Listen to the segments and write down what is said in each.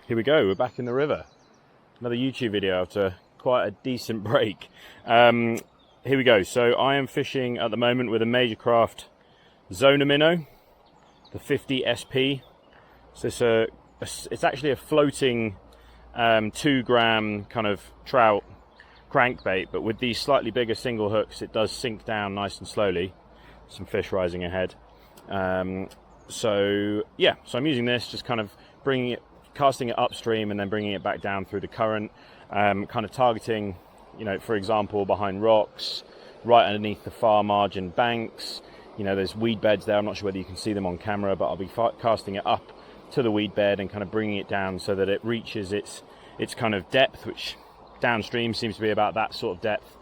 Here we go, we're back in the river. Another YouTube video after quite a decent break. Here we go. So I am fishing at the moment with a Major Craft Zona minnow, the 50 SP. So it's actually a floating 2 gram kind of trout crankbait, but with these slightly bigger single hooks it does sink down nice and slowly. Some fish rising ahead. So I'm using this, just kind of casting it upstream and then bringing it back down through the current, kind of targeting, for example, behind rocks, right underneath the far margin banks. There's weed beds there. I'm not sure whether you can see them on camera, but I'll be casting it up to the weed bed and kind of bringing it down so that it reaches its kind of depth, which downstream seems to be about that sort of depth,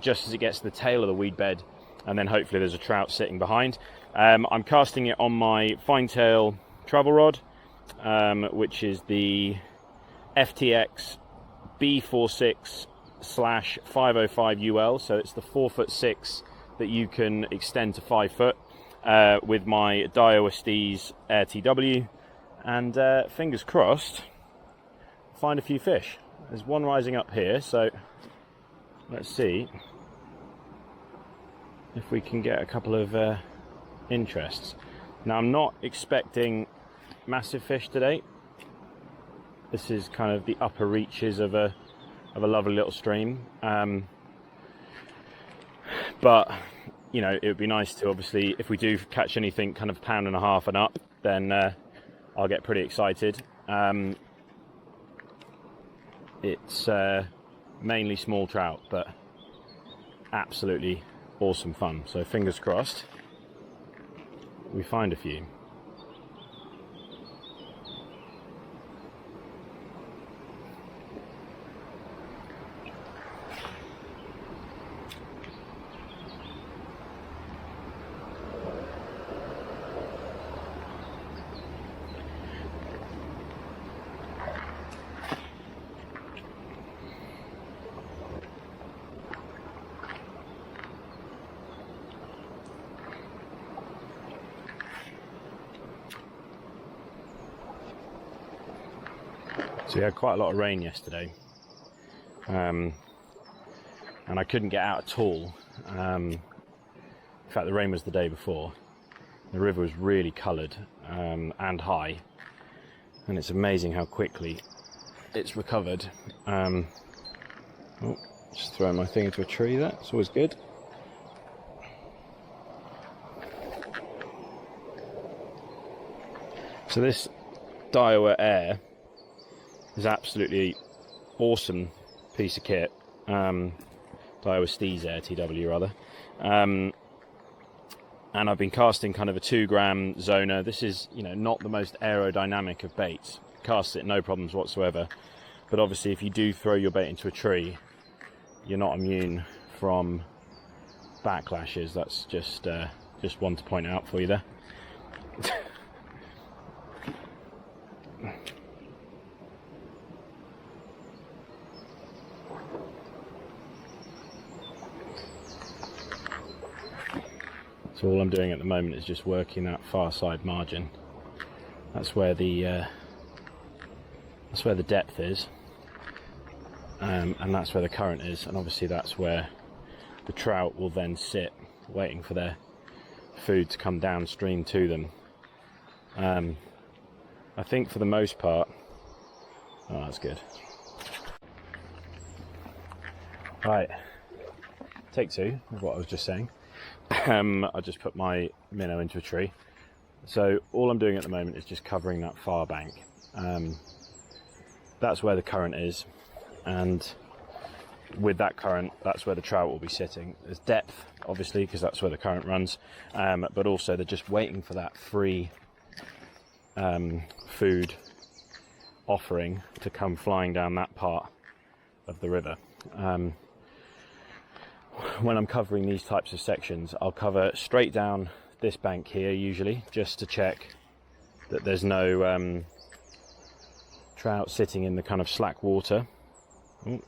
just as it gets to the tail of the weed bed, and then hopefully there's a trout sitting behind. I'm casting it on my fine tail travel rod, which is the FTX B46/505 UL, so it's the 4'6" that you can extend to 5 foot, with my Daiwa Air TW, and fingers crossed find a few fish. There's one rising up here, so let's see if we can get a couple of interests. Now, I'm not expecting massive fish today. This is kind of the upper reaches of a lovely little stream, but it would be nice to, obviously, if we do catch anything kind of 1.5 pound and up, then I'll get pretty excited. It's mainly small trout, but absolutely awesome fun. So fingers crossed we find a few. So we had quite a lot of rain yesterday, and I couldn't get out at all. In fact, the rain was the day before. The river was really coloured and high, and it's amazing how quickly it's recovered. Just throwing my thing into a tree there, it's always good. So this Daiwa Air is absolutely awesome piece of kit. Daiwa Air TW rather. And I've been casting kind of a 2 gram Zona. This is, not the most aerodynamic of baits. Casts it no problems whatsoever. But obviously if you do throw your bait into a tree, you're not immune from backlashes. That's just one to point out for you there. So all I'm doing at the moment is just working that far side margin. That's where the depth is, and that's where the current is, and obviously that's where the trout will then sit, waiting for their food to come downstream to them. I think for the most part, oh, that's good. Right, take 2 of what I was just saying. I just put my minnow into a tree. So all I'm doing at the moment is just covering that far bank. That's where the current is, and with that current, that's where the trout will be sitting. There's depth, obviously, because that's where the current runs, but also they're just waiting for that free food offering to come flying down that part of the river. When I'm covering these types of sections, I'll cover straight down this bank here usually, just to check that there's no trout sitting in the kind of slack water. Ooh.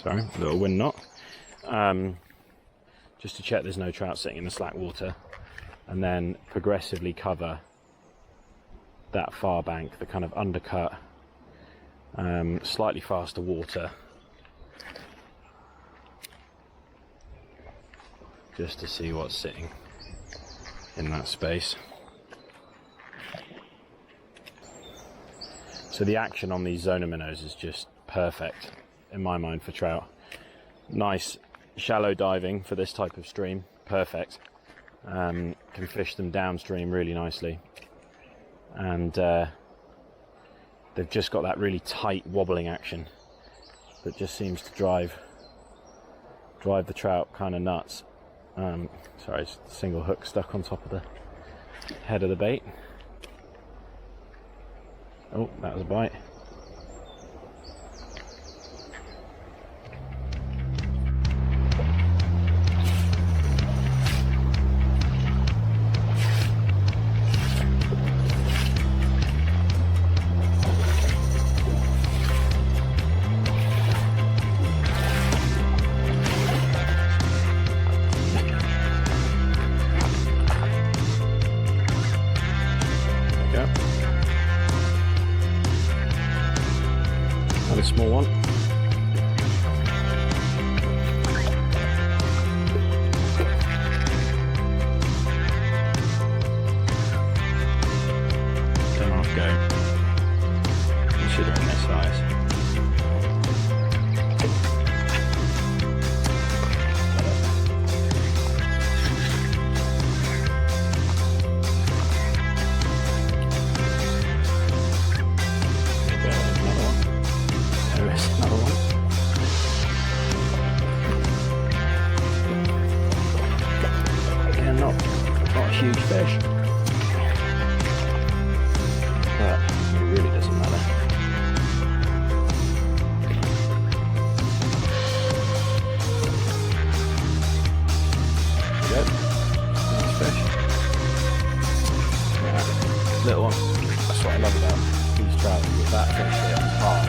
Sorry, a little wind knot. just to check there's no trout sitting in the slack water, and then progressively cover that far bank, the kind of undercut, slightly faster water, just to see what's sitting in that space. So the action on these zona minnows is just perfect in my mind for trout. Nice shallow diving for this type of stream, perfect. Can fish them downstream really nicely, and they've just got that really tight wobbling action that just seems to drive the trout kind of nuts. Sorry, it's a single hook stuck on top of the head of the bait. Oh, that was a bite. A small one. Don't half go, considering their size. Huge fish, but it really doesn't matter. There we go. Nice fish. Yeah. Little one. That's what I love about these trout. With that fish here, it's hard.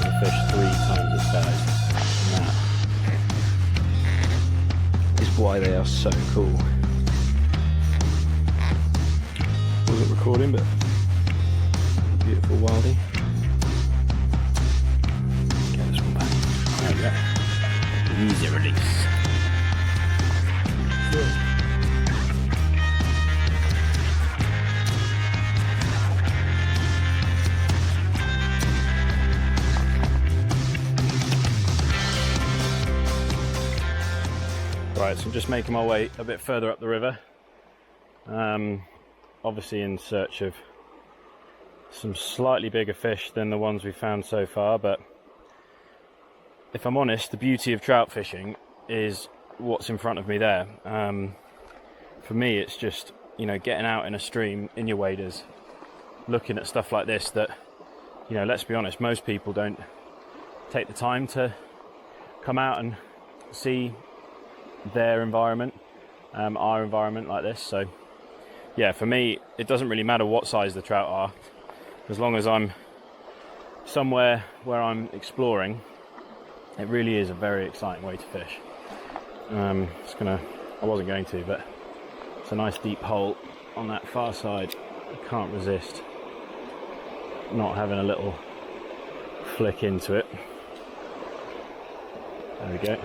And the fish 3 times its size. And that is why they are so cool. Wasn't recording, but beautiful wildie. Get this one back. There we go. Easy release. Right, so I'm just making my way a bit further up the river. Obviously in search of some slightly bigger fish than the ones we've found so far, but if I'm honest, the beauty of trout fishing is what's in front of me there. For me, it's just, you know, getting out in a stream in your waders, looking at stuff like this that, you know, let's be honest, most people don't take the time to come out and see their environment, our environment like this. So yeah, for me, it doesn't really matter what size the trout are, as long as I'm somewhere where I'm exploring. It really is a very exciting way to fish. I wasn't going to, but it's a nice deep hole on that far side. I can't resist not having a little flick into it. There we go.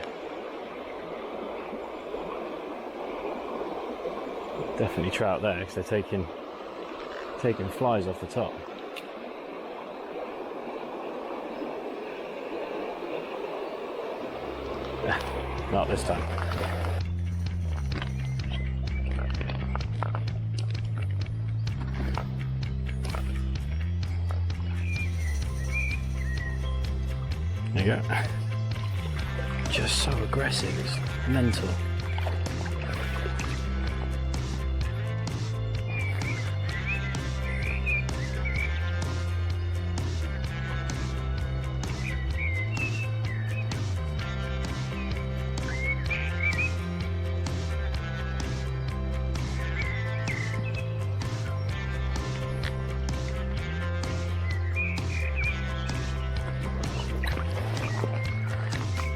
Definitely trout there, because they're taking flies off the top. Not this time. There you go. Just so aggressive, it's mental.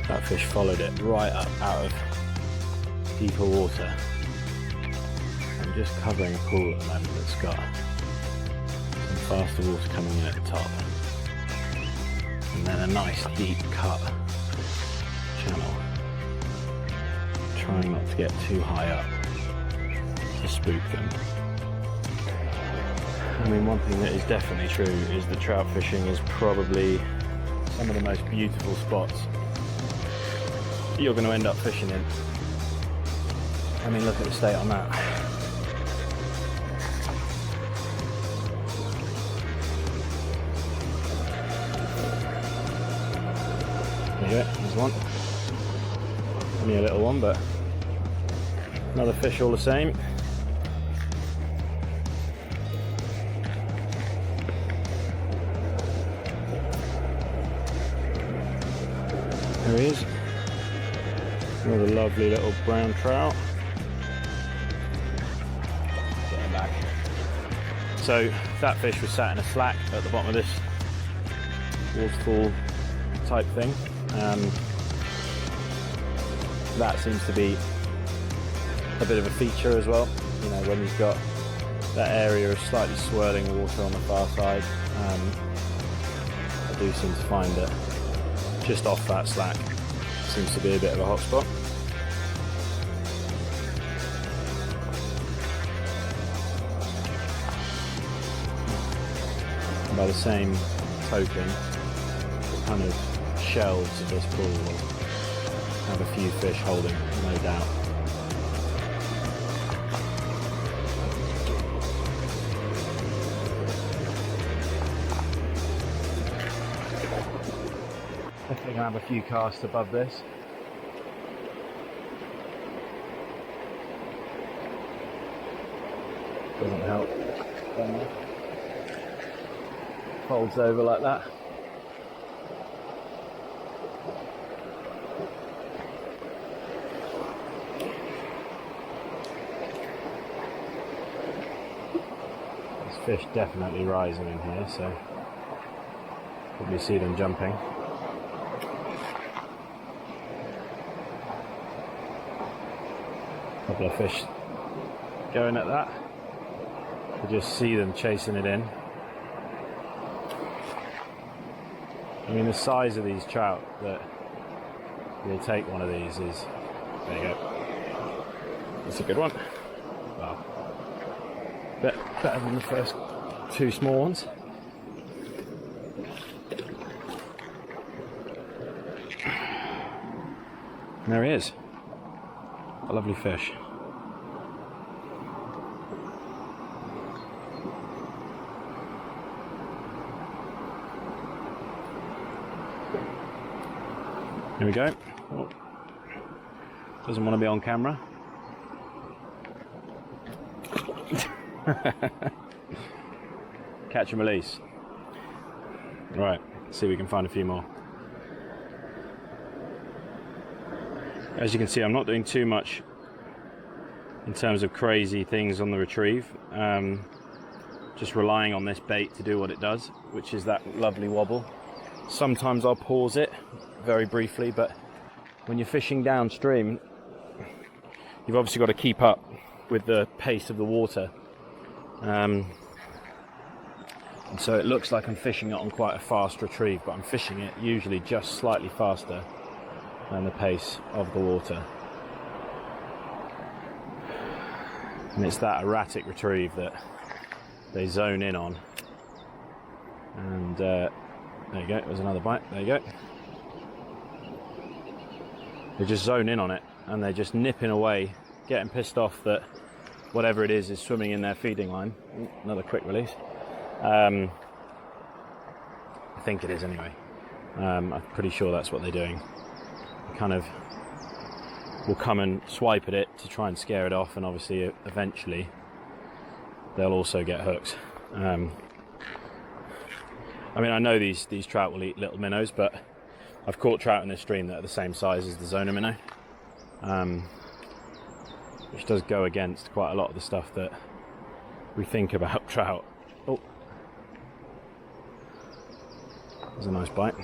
That fish followed it right up out of deeper water. I'm just covering a pool at the moment that's got some faster water coming in at the top, and then a nice deep cut channel, trying not to get too high up to spook them. I mean, one thing that is definitely true is that trout fishing is probably some of the most beautiful spots you're going to end up fishing in. I mean, look at the state on that. There you go, there's one. Only a little one, but another fish all the same. There he is. Another lovely little brown trout. Get him back. So that fish was sat in a slack at the bottom of this waterfall type thing. That seems to be a bit of a feature as well. You know, when you've got that area of slightly swirling water on the far side, I do seem to find that just off that slack seems to be a bit of a hot spot. And by the same token, the kind of shelves of this pool will have a few fish holding, no doubt. Definitely gonna have a few casts above this. Doesn't help. Folds over like that. There's fish definitely rising in here, so probably see them jumping. Couple of fish going at that. You just see them chasing it in. I mean, the size of these trout that will take one of these is, there you go. That's a good one. Wow. Better than the first two small ones. And there he is. A lovely fish. Here we go. Oh. Doesn't want to be on camera. Catch and release. Right, let's see if we can find a few more. As you can see, I'm not doing too much in terms of crazy things on the retrieve. Just relying on this bait to do what it does, which is that lovely wobble. Sometimes I'll pause it very briefly, but when you're fishing downstream, you've obviously got to keep up with the pace of the water. And so it looks like I'm fishing it on quite a fast retrieve, but I'm fishing it usually just slightly faster than the pace of the water. And it's that erratic retrieve that they zone in on. And there you go, there's another bite, there you go. They just zone in on it and they're just nipping away, getting pissed off that whatever it is swimming in their feeding line. Ooh, another quick release. I think it is anyway. I'm pretty sure that's what they're doing. They kind of will come and swipe at it to try and scare it off, and obviously eventually they'll also get hooked. I mean, I know these trout will eat little minnows, but I've caught trout in this stream that are the same size as the zoner minnow, which does go against quite a lot of the stuff that we think about trout. Oh, there's a nice bite.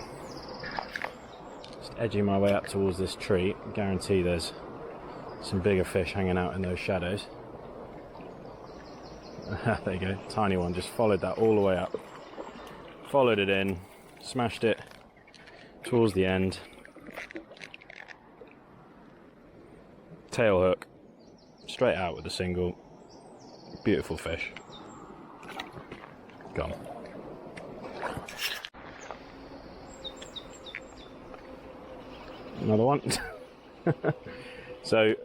Just edging my way up towards this tree. I guarantee there's some bigger fish hanging out in those shadows. There you go, tiny one, just followed that all the way up. Followed it in, smashed it towards the end. Tail hook, straight out with a single. Beautiful fish. Gone. Another one. So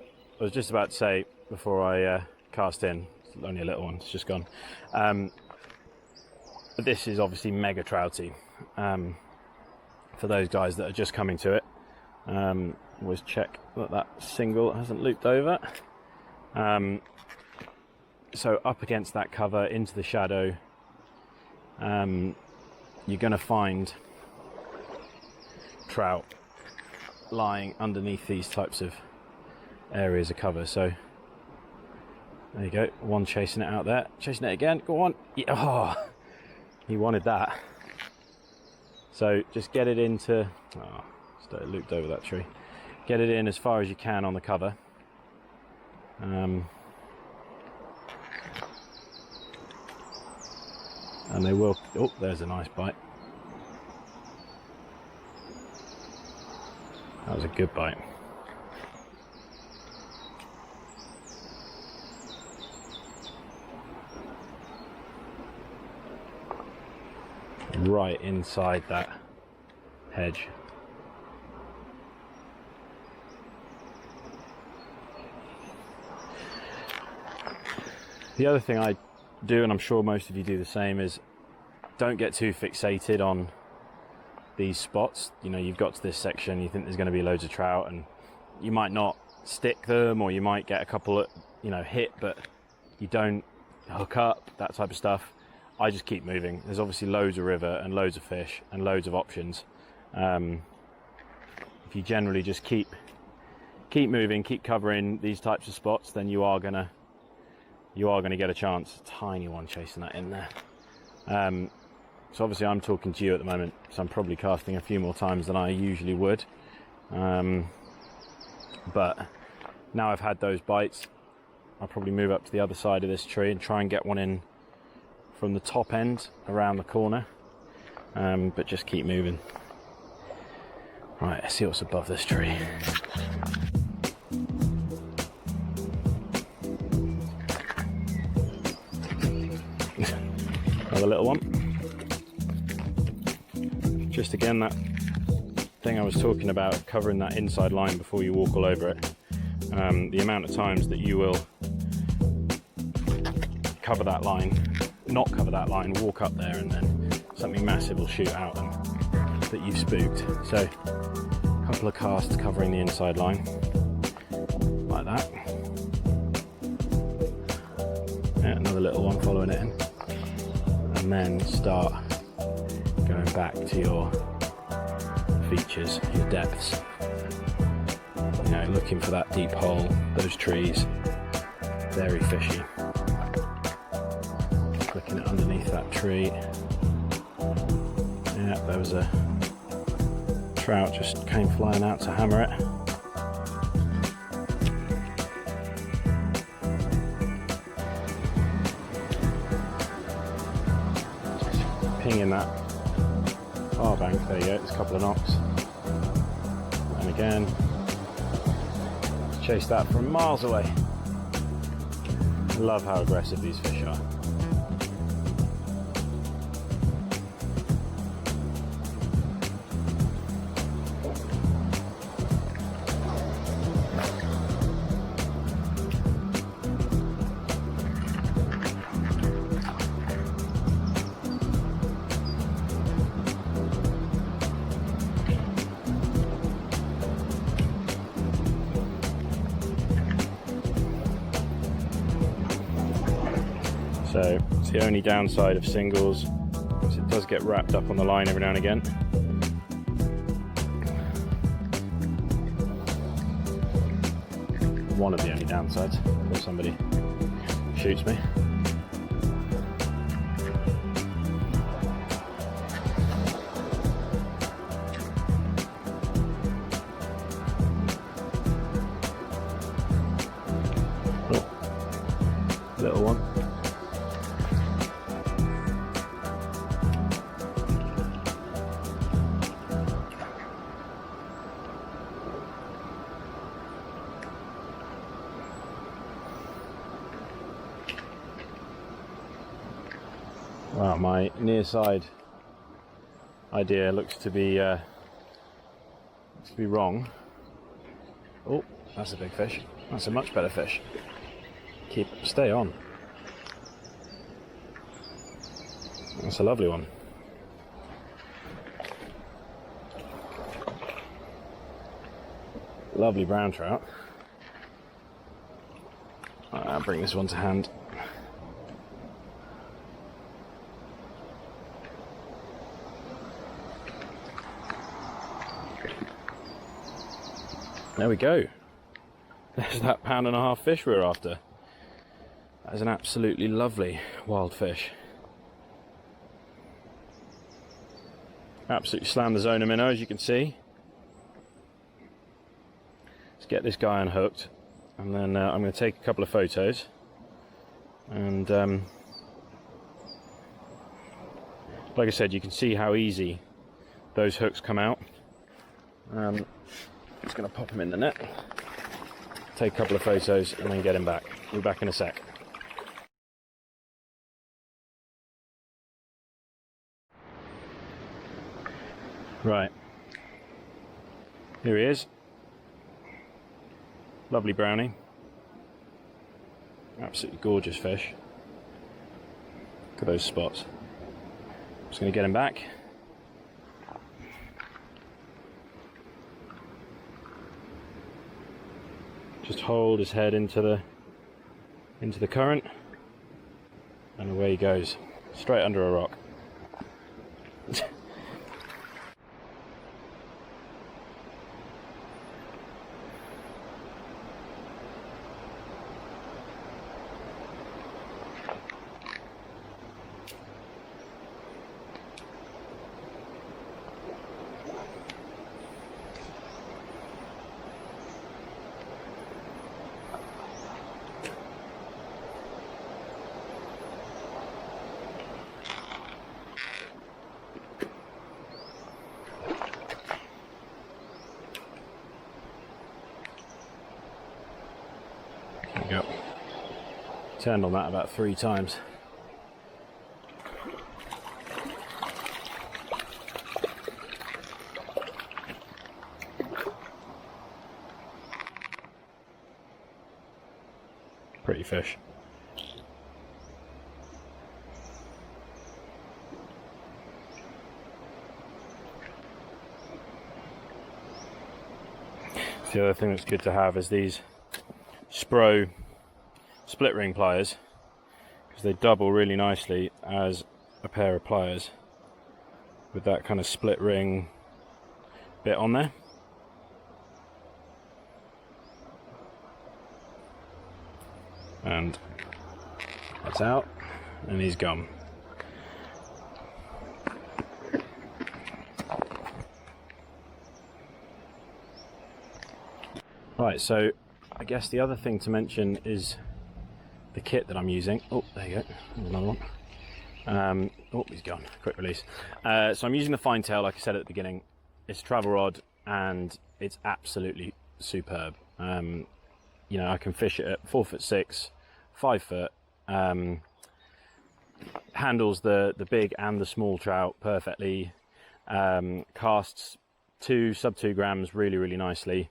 I was just about to say before I cast in, it's only a little one, it's just gone. But this is obviously mega trouty. For those guys that are just coming to it, always check that that single hasn't looped over. So up against that cover into the shadow, you're going to find trout lying underneath these types of areas of cover. So there you go, one chasing it out there, chasing it again, go on. Yeah. Oh, he wanted that. So just get it into, it looped over that tree. Get it in as far as you can on the cover. And they will, oh, there's a nice bite. That was a good bite. Right inside that hedge. The other thing I do, and I'm sure most of you do the same, is don't get too fixated on these spots. You know, you've got to this section, you think there's going to be loads of trout, and you might not stick them, or you might get a couple of, you know, hit, but you don't hook up, that type of stuff. I just keep moving. There's obviously loads of river and loads of fish and loads of options. If you generally just keep moving, keep covering these types of spots, then you are gonna get a chance. Tiny one chasing that in there. So obviously I'm talking to you at the moment, so I'm probably casting a few more times than I usually would. But now I've had those bites, I'll probably move up to the other side of this tree and try and get one in from the top end around the corner. But just keep moving. Right, let's see what's above this tree. Another little one. Just again, that thing I was talking about, covering that inside line before you walk all over it. The amount of times that you will cover that line, not cover that line, walk up there, and then something massive will shoot out and that you've spooked. So a couple of casts covering the inside line like that. Yeah, another little one following it in, and then start going back to your features, your depths. You know, looking for that deep hole, those trees, very fishy. Clicking it underneath that tree. Yeah, there was a trout just came flying out to hammer it. Pinging that far bank, there you go, it's a couple of knocks. And again, chase that from miles away. I love how aggressive these fish are. So it's the only downside of singles, is it does get wrapped up on the line every now and again. One of the only downsides, if somebody shoots me. Wow, my near side idea looks to be wrong. Oh, that's a big fish. That's a much better fish. Stay on. That's a lovely one. Lovely brown trout. I'll bring this one to hand. There we go. There's that £1.5 fish we were after. That is an absolutely lovely wild fish. Absolutely slammed the zona minnow, as you can see. Let's get this guy unhooked, and then I'm going to take a couple of photos. And like I said, you can see how easy those hooks come out. Just going to pop him in the net, take a couple of photos, and then get him back. We'll be back in a sec. Right, here he is. Lovely brownie. Absolutely gorgeous fish. Look at those spots. Just going to get him back. Just hold his head into the current, and away he goes, straight under a rock. There we go. Turned on that about 3 times. Pretty fish. The other thing that's good to have is these Spro split ring pliers, because they double really nicely as a pair of pliers with that kind of split ring bit on there. And that's out, and he's gone. Right, so I guess the other thing to mention is the kit that I'm using. Oh, there you go. There's another one. Oh, he's gone. Quick release. So I'm using the fine tail, like I said at the beginning. It's a travel rod, and it's absolutely superb. You know, I can fish it at 4'6", 5 foot. Handles the big and the small trout perfectly. Casts sub 2 grams really, really nicely.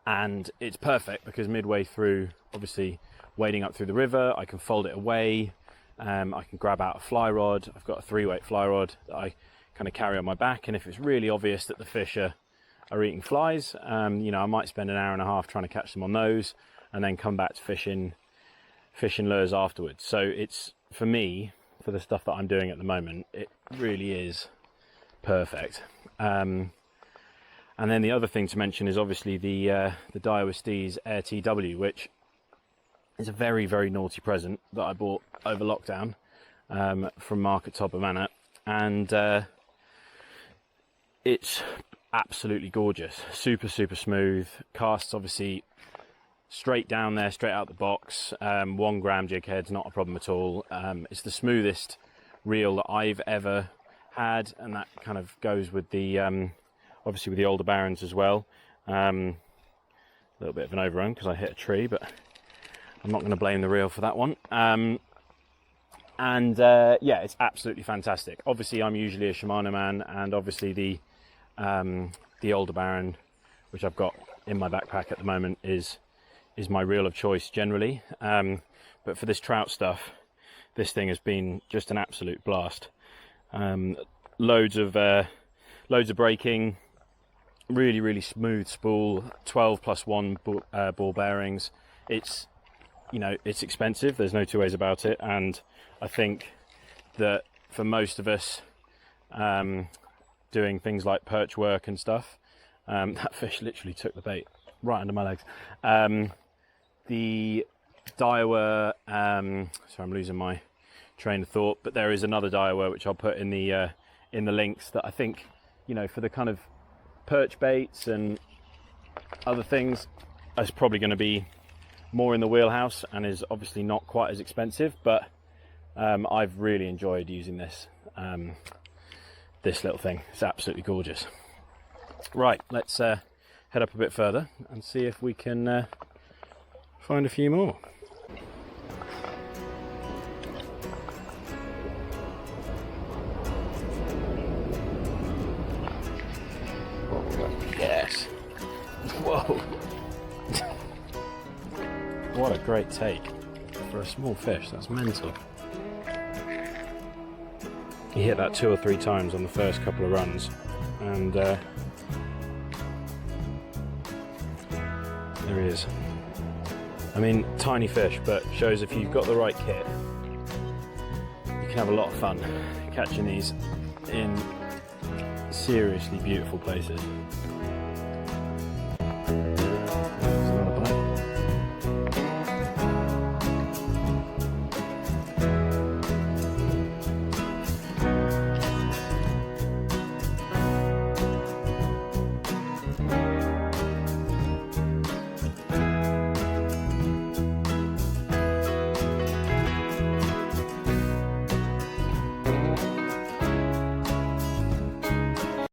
And it's perfect because midway through, obviously wading up through the river, I can fold it away. I can grab out a fly rod. I've got a 3-weight fly rod that I kind of carry on my back, and if it's really obvious that the fish are eating flies, you know, I might spend an hour and a half trying to catch them on those, and then come back to fishing lures afterwards. So it's, for me, for the stuff that I'm doing at the moment, it really is perfect. And then the other thing to mention is obviously the Daiwa Steez Air TW, which is a very, very naughty present that I bought over lockdown from Mark at Top of Manor, and it's absolutely gorgeous. Super, super smooth. Casts obviously straight down there, straight out the box. 1 gram jig head's not a problem at all. It's the smoothest reel that I've ever had, and that kind of goes with the obviously with the older Barons as well. A little bit of an overrun because I hit a tree, but I'm not going to blame the reel for that one. And yeah, it's absolutely fantastic. Obviously, I'm usually a Shimano man, and obviously the older Baron, which I've got in my backpack at the moment, is my reel of choice generally. But for this trout stuff, this thing has been just an absolute blast. Loads of braking, really smooth spool, 12+1 ball bearings. It's, you know, it's expensive, there's no two ways about it, and I think that for most of us doing things like perch work and stuff, that fish literally took the bait right under my legs. The Daiwa, sorry, I'm losing my train of thought, but there is another Daiwa which I'll put in the links, that I think, you know, for the kind of perch baits and other things, is probably going to be more in the wheelhouse, and is obviously not quite as expensive, but I've really enjoyed using this little thing. It's absolutely gorgeous. Right, let's head up a bit further and see if we can find a few more. Yes. Whoa. What a great take for a small fish. That's mental. He hit that 2 or 3 times on the first couple of runs, and there he is. I mean, tiny fish, but shows if you've got the right kit, you can have a lot of fun catching these in seriously beautiful places.